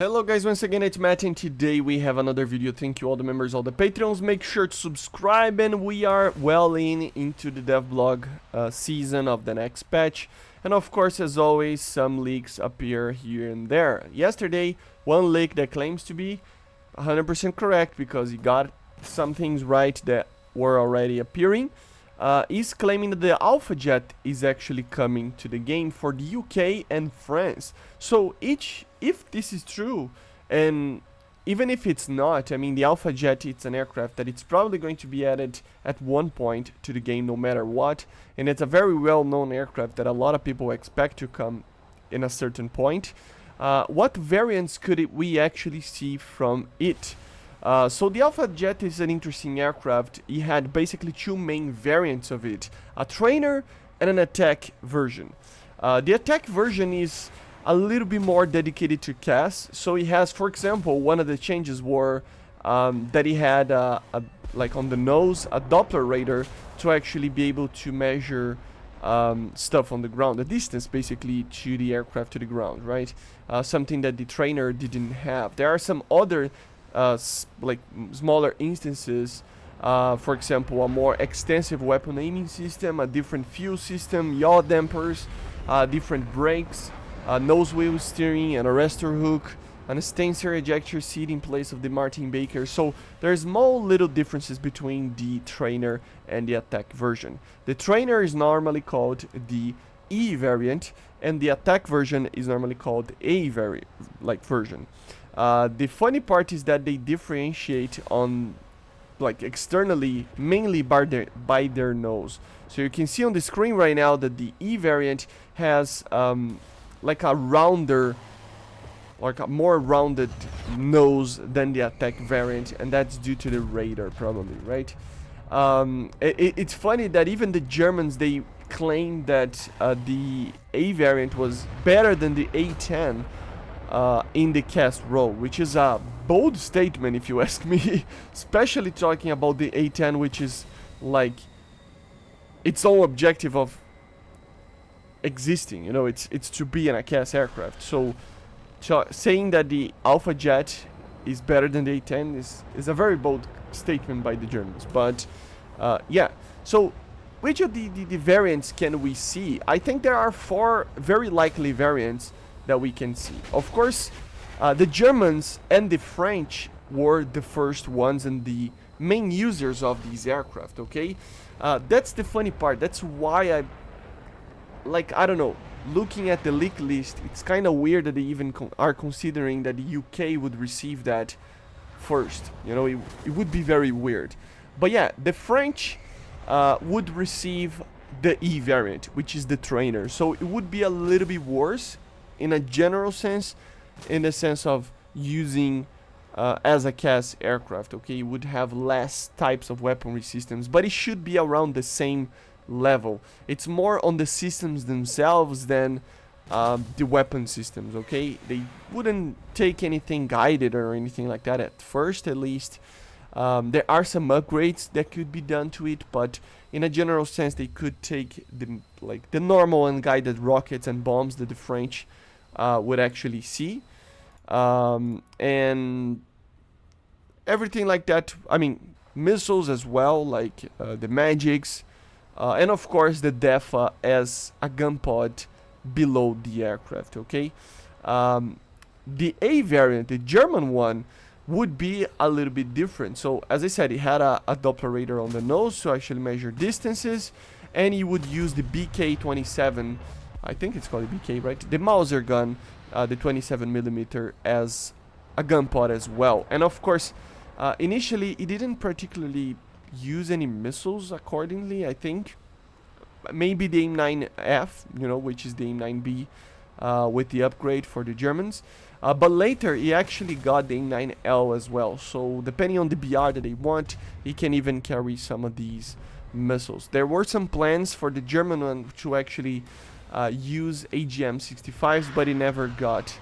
Hello guys, once again it's Matt and today we have another video. Thank you all the members, all the Patreons. Make sure to subscribe and we are well into the devlog season of the next patch. And of course, as always, some leaks appear here and there. Yesterday, one leak that claims to be 100% correct because he got some things right that were already appearing. Is claiming that the MatAWG is actually coming to the game for the UK and France. So if this is true, and even if it's not, I mean the MatAWG, it's an aircraft that it's probably going to be added at one point to the game no matter what, and it's a very well-known aircraft that a lot of people expect to come in a certain point. What variants could we actually see from it? So the MatAWG is an interesting aircraft. It had basically two main variants of it, a trainer and an attack version. The attack version is a little bit more dedicated to CAS, so it has, for example, one of the changes were that it had, like on the nose, a Doppler radar to actually be able to measure stuff on the ground, the distance basically to the aircraft to the ground, right? Something that the trainer didn't have. There are some other like smaller instances, for example, a more extensive weapon aiming system, a different fuel system, yaw dampers, different brakes, nose wheel steering, an arrestor hook, and a stancer ejector seat in place of the Martin Baker. So there's small little differences between the trainer and the attack version. The trainer is normally called the E variant, and the attack version is normally called A version. The funny part is that they differentiate on, like, externally, mainly by their nose. So you can see on the screen right now that the E variant has like a rounder, like a more rounded nose than the attack variant, and that's due to the radar probably, right? It's funny that even the Germans, they claim that the A variant was better than the A10 in the cast role, which is a bold statement if you ask me, especially talking about the A10, which is like its own objective of existing, you know, it's to be in a cast aircraft. So saying that the MatAWG is better than the A10 is a very bold statement by the Germans. But yeah, so which of the variants can we see? I think there are 4 very likely variants that we can see. Of course, the Germans and the French were the first ones and the main users of these aircraft, okay? That's the funny part. That's why I don't know, looking at the leak list, it's kind of weird that they even are considering that the UK would receive that first. You know, it would be very weird. But yeah, the French would receive the E variant, which is the trainer. So it would be a little bit worse in a general sense, in the sense of using as a CAS aircraft, okay? It would have less types of weaponry systems, but it should be around the same level. It's more on the systems themselves than the weapon systems, okay? They wouldn't take anything guided or anything like that at first, at least. There are some upgrades that could be done to it, but in a general sense, they could take the normal unguided rockets and bombs that the French would actually see, and everything like that. I mean, missiles as well, like the MatAWGs, and of course the DEFA as a gun pod below the aircraft, okay? The A variant, the German one, would be a little bit different. So as I said, it had a Doppler radar on the nose to actually measure distances, and you would use the BK-27, I think it's called the BK, right? The Mauser gun, the 27mm, as a gun pod as well. And of course, initially it didn't particularly use any missiles accordingly, I think. Maybe the AIM-9F, you know, which is the AIM-9B with the upgrade for the Germans. But later, he actually got the AIM-9L as well. So depending on the BR that they want, he can even carry some of these missiles. There were some plans for the German one to actually use AGM-65s, but it never got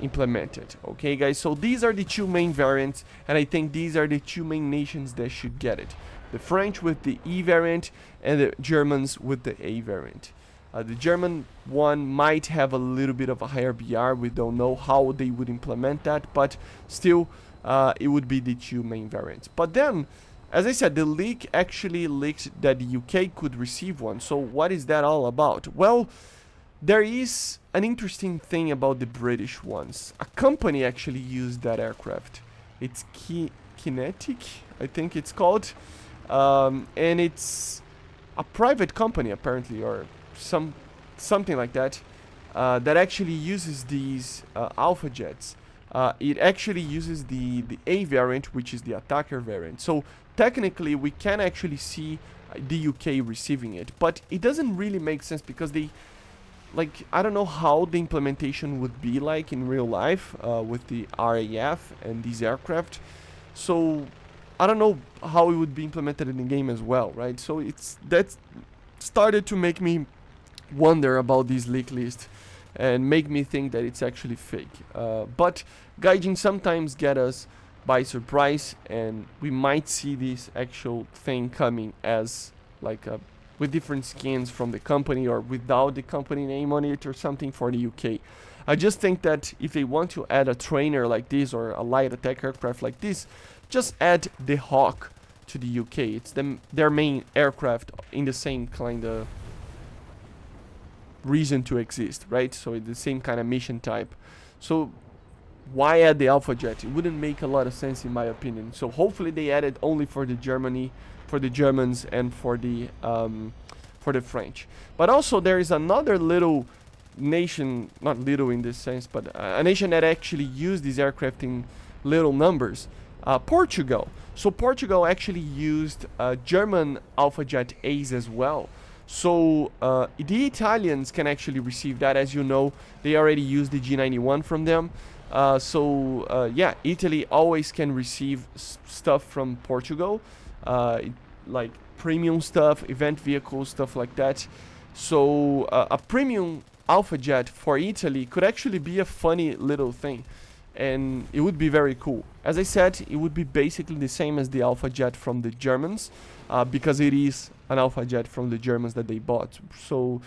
implemented. Okay, guys, so these are the 2 main variants, and I think these are the 2 main nations that should get it. The French with the E variant and the Germans with the A variant. The German one might have a little bit of a higher BR. We don't know how they would implement that, but still, it would be the two main variants. But then, as I said, the leak actually leaked that the UK could receive one. So what is that all about? Well, there is an interesting thing about the British ones. A company actually used that aircraft. It's Kinetic, I think it's called. And it's a private company apparently, or something like that, that actually uses these Alpha jets. It actually uses the A variant, which is the attacker variant. So technically we can actually see the UK receiving it, but it doesn't really make sense because they, like, I don't know how the implementation would be like in real life with the RAF and these aircraft. So I don't know how it would be implemented in the game as well, right? So that's started to make me wonder about this leak list and make me think that it's actually fake. But Gaijin sometimes get us by surprise, and we might see this actual thing coming as like with different skins from the company or without the company name on it or something for the UK. I just think that if they want to add a trainer like this or a light attack aircraft like this, just add the Hawk to the UK. It's their main aircraft in the same kind of reason to exist, right? So it's the same kind of mission type. So why add the Alpha Jet? It wouldn't make a lot of sense in my opinion. So hopefully they add it only for the Germans and for the French. But also there is another little nation, not little in this sense, but a nation that actually used this aircraft in little numbers. Portugal. So Portugal actually used German Alpha Jet A's as well. So the Italians can actually receive that. As you know, they already used the G91 from them. Yeah, Italy always can receive stuff from Portugal, like premium stuff, event vehicles, stuff like that. So a premium Alpha Jet for Italy could actually be a funny little thing, and it would be very cool. As I said, it would be basically the same as the Alpha Jet from the Germans, because it is an Alpha Jet from the Germans that they bought. So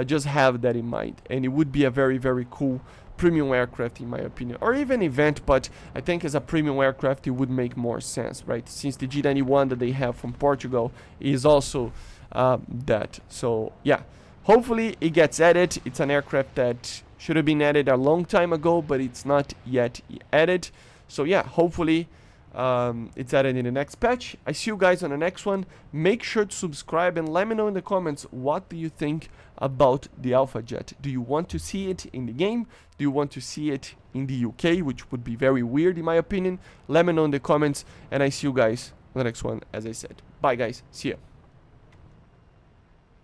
just have that in mind, and it would be a very, very cool premium aircraft in my opinion, or even event, but I think as a premium aircraft it would make more sense, right? Since the G91 that they have from Portugal is also that. So yeah, hopefully it gets added. It's an aircraft that should have been added a long time ago, but it's not yet added. So yeah, hopefully it's added in the next patch. I see you guys on the next one. Make sure to subscribe and let me know in the comments, what do you think about the Alpha Jet? Do you want to see it in the game? Do you want to see it in the UK, which would be very weird in my opinion? Let me know in the comments, and I see you guys on the next one, as I said. Bye guys, see ya.